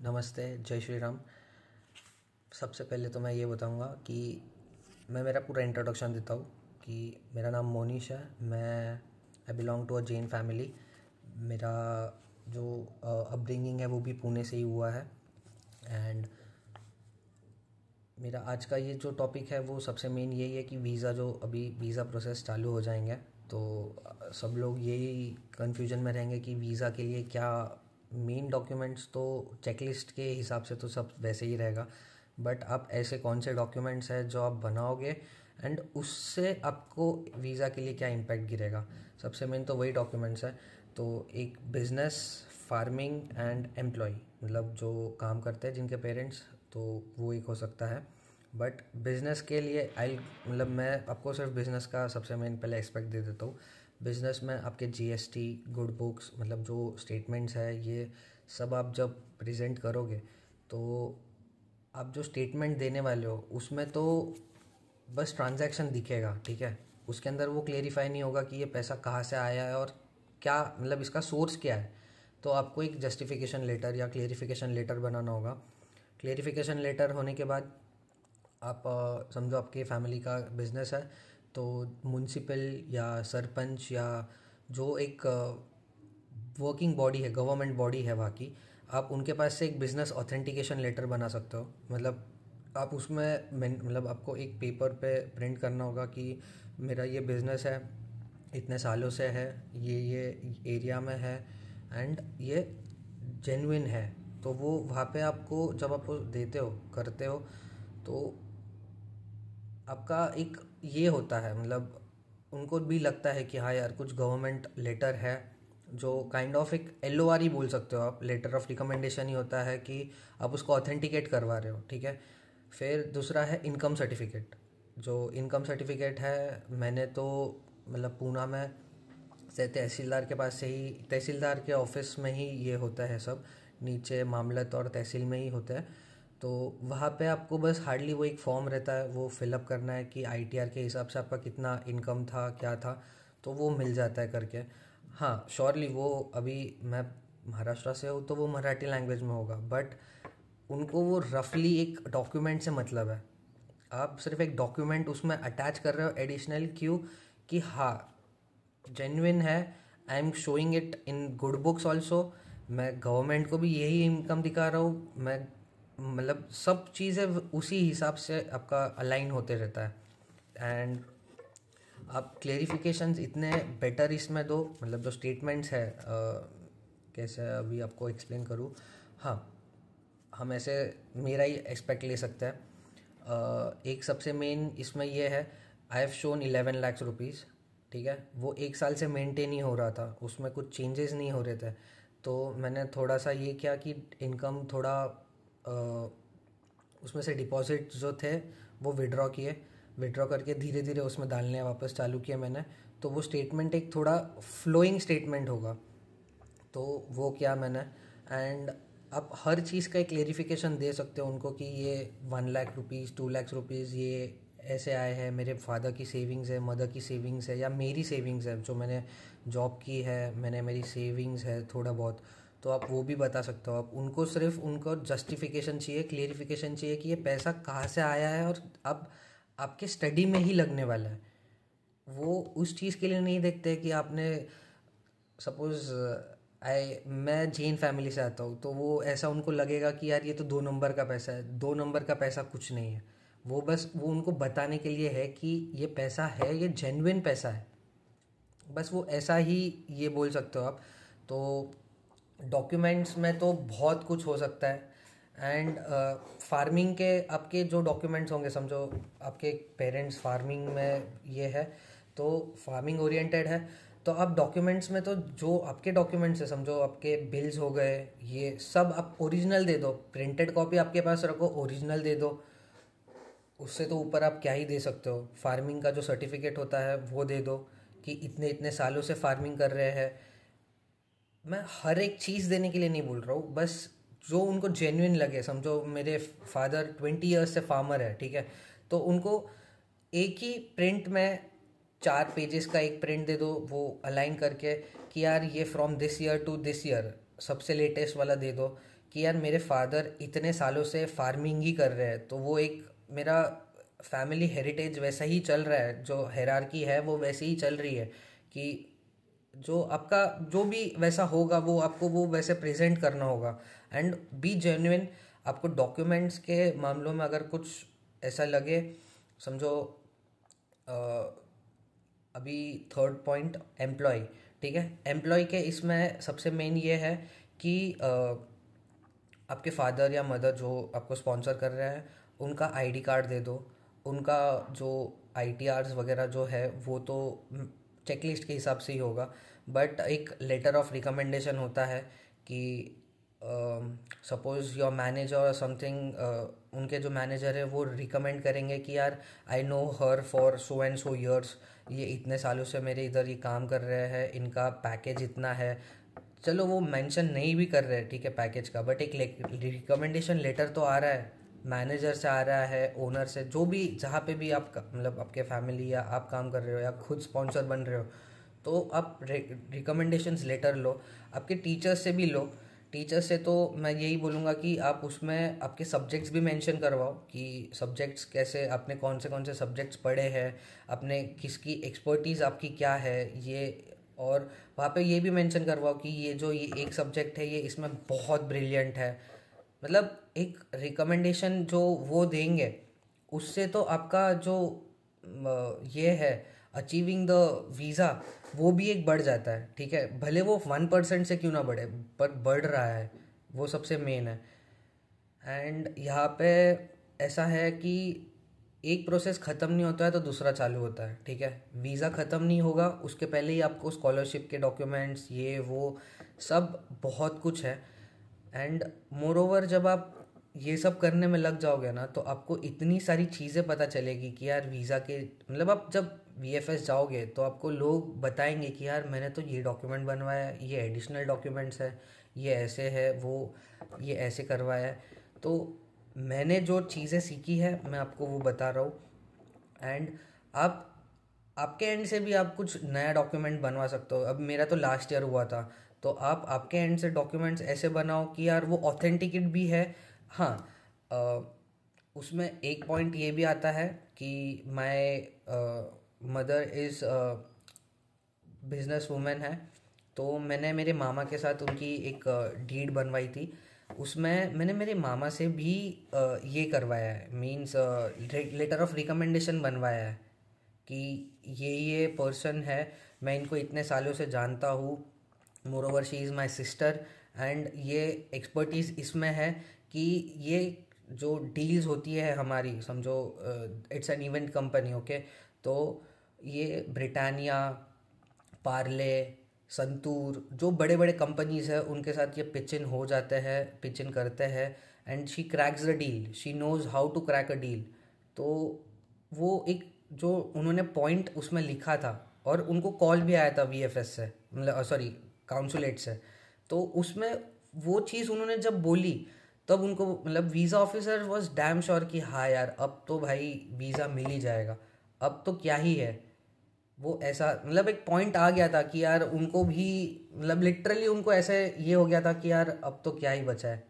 नमस्ते, जय श्री राम। सबसे पहले तो मैं ये बताऊंगा कि मैं मेरा पूरा इंट्रोडक्शन देता हूँ कि मेरा नाम मोनीश है। मैं I belong to a Jain family. मेरा जो अपब्रिंगिंग है वो भी पुणे से ही हुआ है। एंड मेरा आज का ये जो टॉपिक है वो सबसे मेन यही है कि वीज़ा जो अभी वीज़ा प्रोसेस चालू हो जाएंगे तो सब लोग यही कन्फ्यूजन में रहेंगे कि वीज़ा के लिए क्या मेन डॉक्यूमेंट्स। तो चेकलिस्ट के हिसाब से तो सब वैसे ही रहेगा, बट आप ऐसे कौन से डॉक्यूमेंट्स हैं जो आप बनाओगे एंड उससे आपको वीज़ा के लिए क्या इम्पैक्ट गिरेगा। सबसे मेन तो वही डॉक्यूमेंट्स है। तो एक बिजनेस, फार्मिंग एंड एम्प्लॉय, मतलब जो काम करते हैं जिनके पेरेंट्स, तो वो एक हो सकता है। बट बिज़नेस के लिए मतलब मैं आपको सिर्फ बिज़नेस का सबसे मेन पहले एक्सपेक्ट दे देता हूँ। बिज़नेस में आपके जीएसटी, गुड बुक्स, मतलब जो स्टेटमेंट्स है ये सब आप जब प्रेजेंट करोगे तो आप जो स्टेटमेंट देने वाले हो उसमें तो बस ट्रांजैक्शन दिखेगा, ठीक है। उसके अंदर वो क्लेरिफाई नहीं होगा कि ये पैसा कहाँ से आया है और क्या, मतलब इसका सोर्स क्या है। तो आपको एक जस्टिफिकेशन लेटर या क्लेरिफिकेशन लेटर बनाना होगा। क्लेरिफिकेशन लेटर होने के बाद आप समझो आपके फैमिली का बिजनेस है तो म्यूनसिपल या सरपंच या जो एक वर्किंग बॉडी है, गवर्नमेंट बॉडी है वहाँ की, आप उनके पास से एक बिज़नेस ऑथेंटिकेशन लेटर बना सकते हो। मतलब आप उसमें मतलब आपको एक पेपर पे प्रिंट करना होगा कि मेरा ये बिज़नेस है, इतने सालों से है, ये एरिया में है एंड ये जेन्युइन है। तो वो वहाँ पे आपको जब आप देते हो, करते हो, तो आपका एक ये होता है, मतलब उनको भी लगता है कि हाँ यार कुछ गवर्नमेंट लेटर है, जो काइंड ऑफ एक एलओआर ही बोल सकते हो आप, लेटर ऑफ रिकमेंडेशन ही होता है कि आप उसको ऑथेंटिकेट करवा रहे हो, ठीक है। फिर दूसरा है इनकम सर्टिफिकेट। जो इनकम सर्टिफिकेट है, मैंने तो मतलब पूना में से तहसीलदार के पास से ही, तहसीलदार के ऑफिस में ही ये होता है सब, नीचे मामलत और तहसील में ही होता है। तो वहाँ पे आपको बस हार्डली वो एक फॉर्म रहता है, वो फिलअप करना है कि आईटीआर के हिसाब से आपका कितना इनकम था, क्या था, तो वो मिल जाता है करके। हाँ श्योरली वो, अभी मैं महाराष्ट्र से हूँ तो वो मराठी लैंग्वेज में होगा, बट उनको वो रफली एक डॉक्यूमेंट से मतलब है। आप सिर्फ एक डॉक्यूमेंट उसमें अटैच कर रहे हो एडिशनल, क्यों कि हाँ जेन्युइन है, I am showing it in good books also, मैं गवर्नमेंट को भी यही इनकम दिखा रहा हूँ, मैं मतलब सब चीज़ें उसी हिसाब से आपका अलाइन होते रहता है। एंड आप क्लेरिफिकेशंस इतने बेटर इसमें दो, मतलब जो स्टेटमेंट्स है कैसे अभी आपको एक्सप्लेन करूँ। हाँ, हम ऐसे मेरा ही एक्सपेक्ट ले सकते हैं। एक सबसे मेन इसमें ये है, I have shown 11 lakh rupees, ठीक है। वो एक साल से मेंटेन ही हो रहा था, उसमें कुछ चेंजेस नहीं हो रहे थे। तो मैंने थोड़ा सा ये किया कि इनकम थोड़ा उसमें से डिपॉजिट जो थे वो विड्रॉ किए, विड्रॉ करके धीरे धीरे उसमें डालने वापस चालू किए मैंने। तो वो स्टेटमेंट एक थोड़ा फ्लोइंग स्टेटमेंट होगा, तो वो किया मैंने। एंड आप हर चीज़ का एक क्लेरिफिकेशन दे सकते हो उनको कि ये 1 लाख रुपीज़, 2 लाख रुपीज़ ये ऐसे आए हैं, मेरे फादर की सेविंग्स है, मदर की सेविंग्स है, या मेरी सेविंग्स है जो मैंने जॉब की है, मैंने मेरी सेविंग्स है थोड़ा बहुत। तो आप वो भी बता सकते हो। आप उनको सिर्फ उनको जस्टिफिकेशन चाहिए, क्लेरिफिकेशन चाहिए कि ये पैसा कहाँ से आया है और अब आपके स्टडी में ही लगने वाला है। वो उस चीज़ के लिए नहीं देखते कि आपने सपोज़ मैं जैन फैमिली से आता हूँ तो वो ऐसा उनको लगेगा कि यार ये तो 2 नंबर का पैसा है। 2 नंबर का पैसा कुछ नहीं है, वो बस वो उनको बताने के लिए है कि ये पैसा है, ये जेन्युइन पैसा है, बस वो ऐसा ही ये बोल सकते हो आप। तो डॉक्यूमेंट्स में तो बहुत कुछ हो सकता है। एंड फार्मिंग के आपके जो डॉक्यूमेंट्स होंगे, समझो आपके पेरेंट्स फार्मिंग में ये है तो फार्मिंग ओरिएंटेड है, तो आप डॉक्यूमेंट्स में तो जो आपके डॉक्यूमेंट्स है, समझो आपके बिल्स हो गए, ये सब आप ओरिजिनल दे दो। प्रिंटेड कॉपी आपके पास रखो, ओरिजिनल दे दो। उससे तो ऊपर आप क्या ही दे सकते हो। फार्मिंग का जो सर्टिफिकेट होता है वो दे दो कि इतने इतने सालों से फार्मिंग कर रहे हैं। मैं हर एक चीज़ देने के लिए नहीं बोल रहा हूँ, बस जो उनको जेन्युइन लगे। समझो मेरे फादर 20 ईयर्स से फार्मर है, ठीक है, तो उनको एक ही प्रिंट में 4 पेजेस का एक प्रिंट दे दो, वो अलाइन करके कि यार ये from this year to this year सबसे लेटेस्ट वाला दे दो कि यार मेरे फादर इतने सालों से फार्मिंग ही कर रहे हैं, तो वो एक मेरा फैमिली हेरिटेज वैसा ही चल रहा है, जो हायरार्की है वो वैसे ही चल रही है कि जो आपका जो भी वैसा होगा वो आपको वो वैसे प्रेजेंट करना होगा। And B genuine. आपको डॉक्यूमेंट्स के मामलों में अगर कुछ ऐसा लगे, समझो अभी थर्ड पॉइंट एम्प्लॉय, ठीक है। एम्प्लॉय के इसमें सबसे मेन ये है कि आपके फादर या मदर जो आपको स्पॉन्सर कर रहे हैं उनका आईडी कार्ड दे दो। उनका जो आईटीआर्स वगैरह जो है वो तो चेकलिस्ट के हिसाब से ही होगा, बट एक लेटर ऑफ रिकमेंडेशन होता है कि सपोज योर मैनेजर और समथिंग, उनके जो मैनेजर है वो रिकमेंड करेंगे कि यार I know her for so and so years, ये इतने सालों से मेरे इधर ये काम कर रहे हैं, इनका पैकेज इतना है। चलो वो मेंशन नहीं भी कर रहे हैं, ठीक है, पैकेज का, बट एक रिकमेंडेशन लेटर तो आ रहा है, मैनेजर से आ रहा है, ओनर से, जो भी जहाँ पे भी आप मतलब आपके फैमिली या आप काम कर रहे हो या खुद स्पॉन्सर बन रहे हो, तो आप रिकमेंडेशंस लेटर लो। आपके टीचर्स से भी लो। टीचर्स से तो मैं यही बोलूँगा कि आप उसमें आपके सब्जेक्ट्स भी मेंशन करवाओ कि सब्जेक्ट्स कैसे, आपने कौन से सब्जेक्ट्स पढ़े हैं, आपने किसकी एक्सपर्टीज़ आपकी क्या है ये, और वहाँ पे ये भी मेंशन करवाओ कि ये एक सब्जेक्ट है ये इसमें बहुत ब्रिलियंट है। मतलब एक रिकमेंडेशन जो वो देंगे उससे तो आपका जो ये है अचीविंग द वीज़ा वो भी एक बढ़ जाता है, ठीक है। भले वो 1% से क्यों ना बढ़े, पर बढ़ रहा है, वो सबसे मेन है। एंड यहाँ पे ऐसा है कि एक प्रोसेस ख़त्म नहीं होता है तो दूसरा चालू होता है, ठीक है। वीज़ा ख़त्म नहीं होगा उसके पहले ही आपको स्कॉलरशिप के डॉक्यूमेंट्स ये वो सब बहुत कुछ है। एंड मोर ओवर जब आप ये सब करने में लग जाओगे ना तो आपको इतनी सारी चीज़ें पता चलेगी कि यार वीज़ा के मतलब आप जब वीएफएस जाओगे तो आपको लोग बताएंगे कि यार मैंने तो ये डॉक्यूमेंट बनवाया है, ये एडिशनल डॉक्यूमेंट्स है, ये ऐसे है, वो ये ऐसे करवाया है। तो मैंने जो चीज़ें सीखी है मैं आपको वो बता रहा हूँ। एंड आप आपके एंड से भी आप कुछ नया डॉक्यूमेंट बनवा सकते हो। अब मेरा तो लास्ट ईयर हुआ था, तो आप आपके एंड से डॉक्यूमेंट्स ऐसे बनाओ कि यार वो ऑथेंटिकेट भी है। हाँ, उसमें एक पॉइंट ये भी आता है कि my mother is business women है, तो मैंने मेरे मामा के साथ उनकी एक डीड बनवाई थी। उसमें मैंने मेरे मामा से भी ये करवाया है, मीन्स लेटर ऑफ रिकमेंडेशन बनवाया है कि ये पर्सन है, मैं इनको इतने सालों से जानता हूँ, more over she is my sister, and ये एक्सपर्टीज़ इसमें है कि ये जो डील्स होती है हमारी, समझो it's an event company, okay, तो ये ब्रिटानिया, पार्ले, संतूर, जो बड़े बड़े कंपनीज है उनके साथ ये पिच इन हो जाते हैं, पिच इन करते हैं, and she cracks the deal, she knows how to crack a deal. तो वो एक जो उन्होंने पॉइंट उसमें लिखा था, और उनको कॉल भी आया था वीएफएस से, मतलब सॉरी काउंसुलेट से, तो उसमें वो चीज़ उन्होंने जब बोली तब उनको मतलब visa officer was damn sure कि हाँ यार अब तो भाई वीज़ा मिल ही जाएगा, अब तो क्या ही है। वो ऐसा मतलब एक पॉइंट आ गया था कि यार उनको भी मतलब लिटरली उनको ऐसे ये हो गया था कि यार अब तो क्या ही बचा है,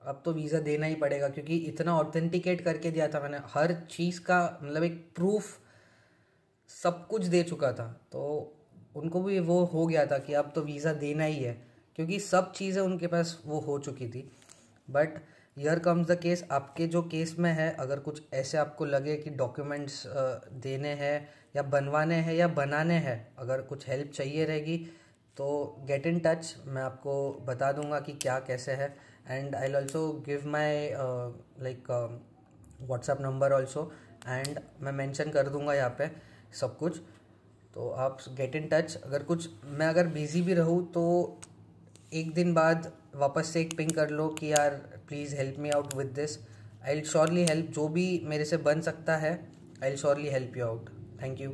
अब तो वीज़ा देना ही पड़ेगा, क्योंकि इतना ऑथेंटिकेट करके दिया था मैंने, हर चीज़ का मतलब एक प्रूफ सब कुछ दे चुका था। तो उनको भी वो हो गया था कि अब तो वीज़ा देना ही है, क्योंकि सब चीज़ें उनके पास वो हो चुकी थी। But here comes the case, आपके जो केस में है, अगर कुछ ऐसे आपको लगे कि डॉक्यूमेंट्स देने हैं या बनवाने हैं या बनाने हैं, अगर कुछ हेल्प चाहिए रहेगी तो गेट इन टच, मैं आपको बता दूंगा कि क्या कैसे है। And I will also give my like WhatsApp number also, and मैं मेंशन कर दूंगा यहाँ पे सब कुछ, तो आप गेट इन टच। अगर कुछ मैं अगर बिज़ी भी रहूँ तो एक दिन बाद वापस से एक पिंग कर लो कि यार please help me out with this, I will surely help, जो भी मेरे से बन सकता है I will surely help you out. Thank you.